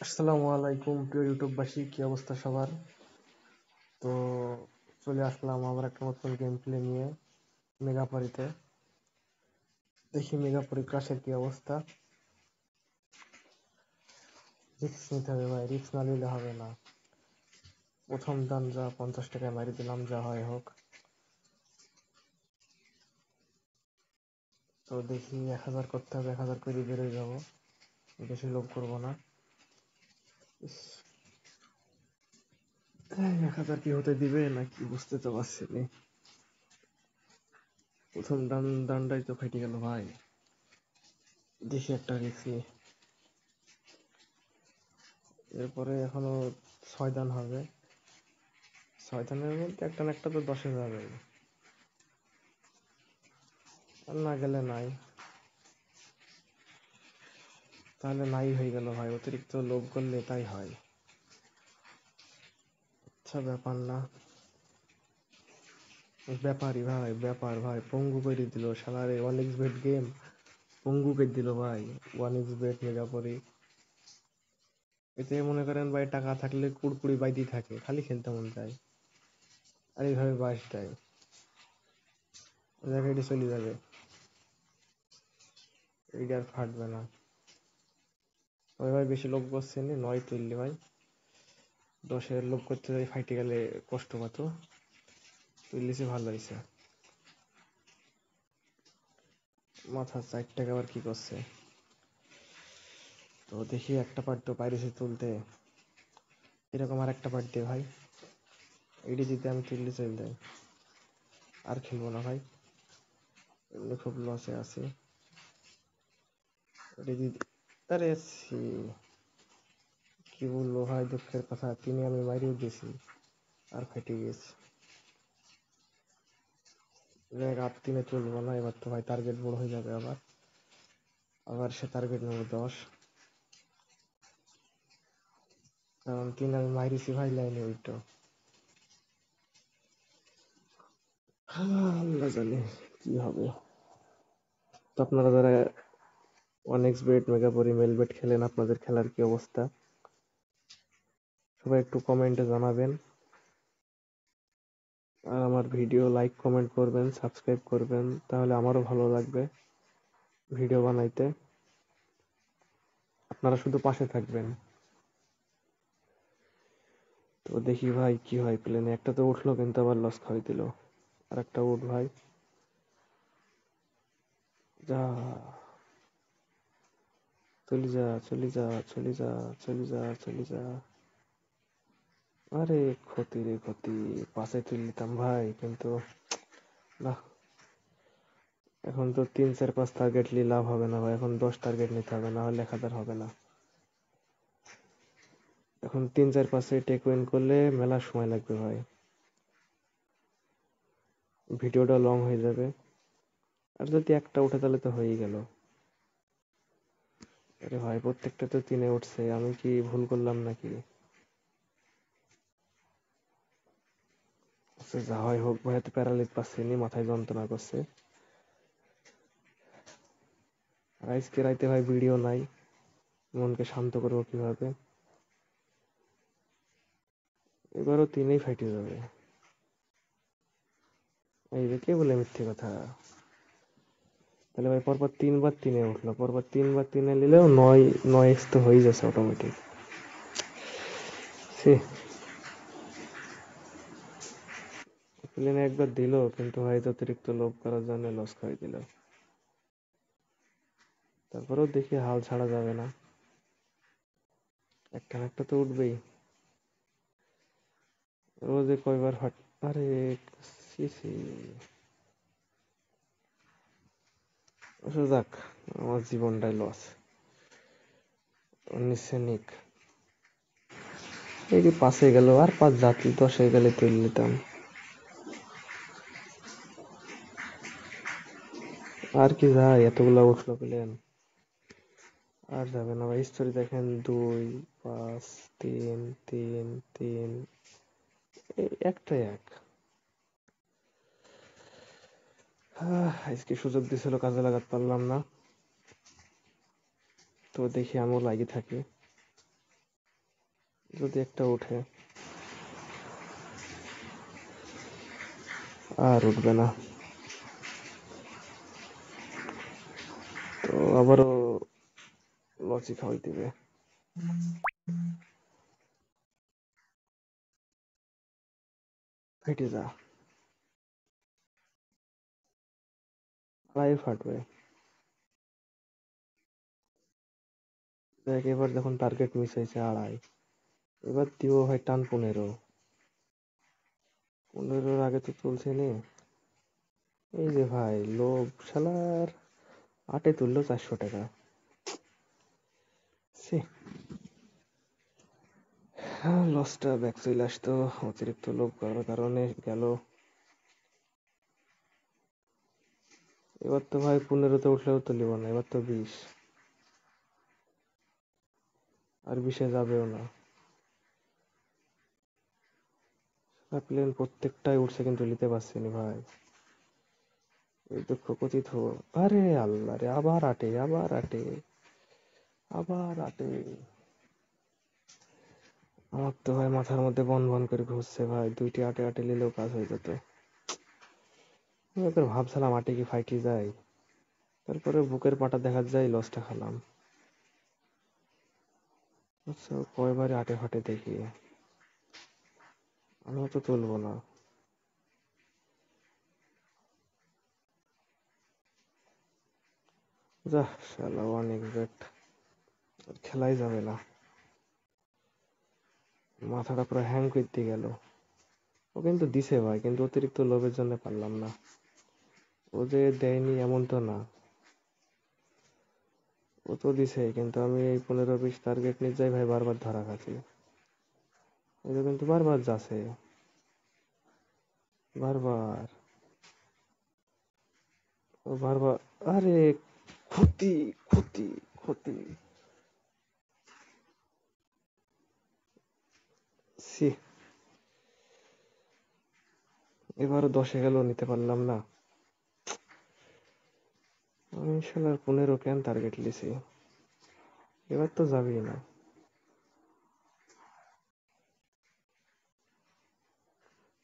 আসসালামু আলাইকুম প্রিয় ইউটিউববাসী, কি অবস্থা সবার? তো চলে আসলাম আবার একটা নতুন গেম প্লে নিয়ে মেগাপরিতে। দেখি মেগাপরি ক্রাশের কি অবস্থা। রিস্ক নিতে হবে ভাই, রিস্ক না নিলে হবে না। প্রথম দান যা 50 টাকায় মারি দিলাম, যা হয় হোক। তো দেখি 1000 করতে হবে, 1000 করে বেরোয় যাবো, বেশি লোভ করবো না। 1000 কি হতে দিবে নাকি বুঝতে তো পারছি না। প্রথম দানটাই তো ফেটে গেল ভাই। দেখি একটা রিস্ক। এরপরে এখনো 6 দান হবে। 6 দানের মধ্যে একটা না একটা তো 10-এ যাবে। আর না গেলে নাই, তাহলে নাই হয়ে গেল ভাই। অতিরিক্ত লোভ করলে তাই হয়। আচ্ছা, ব্যাপার না। ব্যাপারই ভাই, ব্যাপার ভাই, পঙ্গু করে দিল শালারে। 1xbet গেম পঙ্গু করে দিল ভাই। 1xbet মেগাপরি, এতে মনে করেন ভাই টাকা থাকলে কুড়কুড়ি বাইদি থাকে, খালি খেলতে মন চায়। আর এইভাবে বাস দেয়, জায়গাটি চলে যাবে, এইটা আর ফাটবে না। তবে ভাই বেশি লোভ করছে নি, 9 তুললি ভাই। 10-এর লোভ করতে যাই ফাইটে গেলে কষ্ট পাতো। তুললিছে, ভালো হয়েছে। মাথা 4 টাকা আবার কি করছে। তো দেখি একটা পার্ট তো পাইরেছে তুলতে। এরকম আর একটা পার্ট দে ভাই, এইটি জিতে আমি তুললে চলে যাই। আর খেলবো না ভাই, এমনি খুব লসে আছি। এটি জিতে, আরে ছি, কি বলবো ভাই, দুঃখের কথা। তিনি আমি মারিও দিয়েছি, আর ফেটে গিয়েছি। আর 3-এ চলবো না এবার তো ভাই, টার্গেট বড় হয়ে যাবে আবার। আবার সে টার্গেট নেবো 10, কারণ 3 আমি মারিছি ভাই লাইনে উল্টো। আল্লাহ জানে কি হবে। তো আপনারা যারা 1xbet মেগাপরি মেলবেট খেলেন, আপনাদের খেলার কি অবস্থা সবাই একটু কমেন্টে জানাবেন। আর আমার ভিডিও লাইক কমেন্ট করবেন, সাবস্ক্রাইব করবেন, তাহলে আমারও ভালো লাগবে ভিডিও বানাইতে। আপনারা শুধু পাশে থাকবেন। তো দেখি ভাই কি হয়। প্লেনে একটা তো উঠলো, কিন্তু আবার লস খাওয়াই দিল। আর একটা উঠ ভাই, যা, চলে যা চলে যা চলে যা চলে যা চলে যা। আরে ক্ষতি রে ক্ষতি, পাশে তুলে নিতাম ভাই, কিন্তু না। এখন তো 3 4 5 টার্গেট নিয়ে লাভ হবে না ভাই, এখন 10 টার্গেট নিতে হবে, না হলে 1000 হবে না। এখন 3 4 5-এ টেক উইন করলে মেলা সময় লাগবে ভাই, ভিডিওটা লং হয়ে যাবে। আর যদি একটা উঠে তাহলে তো হয়েই গেল। আরে ভাই প্রত্যেকটা তো 3-এ উঠছে, আমি কি ভুল করলাম নাকি? আচ্ছা, যা হয় হোক ভাই, এত প্যারালিট পাচ্ছি নি, মাথায় যন্ত্রণা করছে। আর আজকে রাইতে ভাই ভিডিও নাই, মনকে শান্ত করবো কিভাবে। এবারও 3-এই ফাইটে যাবে। এই যে কে বলে মিথ্যে কথা। তাহলে ভাই পরপর 3 বার 3-এ উঠলো, পরপর 3 বার 3-এ নিলেও 9x তো হয়ে যাচ্ছে অটোমেটিক। সে প্লেনে একবার দিল, কিন্তু ভাই তো অতিরিক্ত লোভ করার জন্য লস খাই দিল। তারপরেও দেখি হাল ছাড়া যাবে না, একটা না একটা তো উঠবেই। রোজে কয়বার ফাট, আরে সি সি। আচ্ছা যাক, আমার জীবনটাই লস। নিচ্ছে নিক। এই যে 5-এ গেল, আর 5 জাতি 10-এ গেলে তুলে নিতাম। আর কি যায়, এতগুলা উঠলো প্লেন, আর যাবে না ভাই। স্টোরি দেখেন, 2 5 3 3 3, একটাই এক। আজকে সুযোগ দিছিল, কাজে লাগাতে পারলাম না। তো দেখি আমিও লাগি থাকি। যদি একটা উঠে, আর উঠবে না। তো আবারও লসি খাওয়াই দিবে। ফেটে যা, প্রায় ফাটবে। দেখ এবার যখন টার্গেট মিস হয়েছে 2.5, এবার দিব ভাই টান 15। 15-র আগে তো চলছে নে। এই যে ভাই লোভ শালার, 8-এ তুললো 400 টাকা। ছি, লসটা ব্যাক চলে আসতো, অতিরিক্ত লোভ করার কারণে গেল। এবার তো ভাই 15-তে উঠলেও তো লিব না, এবার তো 20, আর 20-এ যাবেও না। প্লেন প্রত্যেকটাই উঠছে কিন্তু নিতে পারছি না ভাই, এই দুঃখ কথিত। আরে আল্লাহ রে, আবার 8-এ, আবার 8-এ, আবার 8-এ। আমার তো ভাই মাথার মধ্যে বন বন করে ঘুরছে ভাই, 2টি 8-এ 8-এ নিলেও কাজ হয়ে যেত। আমি একবার ভাবছিলাম 8-এ কি ফাইটি যায়, তারপরে বুকের পাটা দেখা যায়, লসটা খালাম। আচ্ছা কয়বারে 8-এ ফাটে দেখি, আমিও তো তুলবো না। যা শালা, ওয়ান এক্সাক্ট খেলাই যাবে না, মাথাটা পুরো হ্যাং করতে গেল। ও কিন্তু দিছে ভাই, কিন্তু অতিরিক্ত লোভের জন্য পারলাম না। ও যে দেয়নি এমন তো না, ও তো দিছে, কিন্তু আমি এই 15-20 টার্গেট নিয়ে যাই ভাই, বারবার ধরা খাচ্ছি। এটা কিন্তু বারবার যাচ্ছে, বারবার, ও বারবার। আরে ক্ষতি, ক্ষতি, ক্ষতি। সি, এবারও 10-এ গেল, নিতে পারলাম না। আমি শালার 15 কেন টার্গেট লিছি, এবার তো যাবেই না।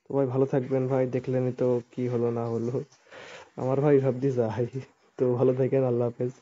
তো ভাই ভালো থাকবেন ভাই, দেখলেনই তো কি হলো না হলো। আমার ভাই ভাবছি যাই। তো ভালো থাকেন, আল্লাহ হাফেজ।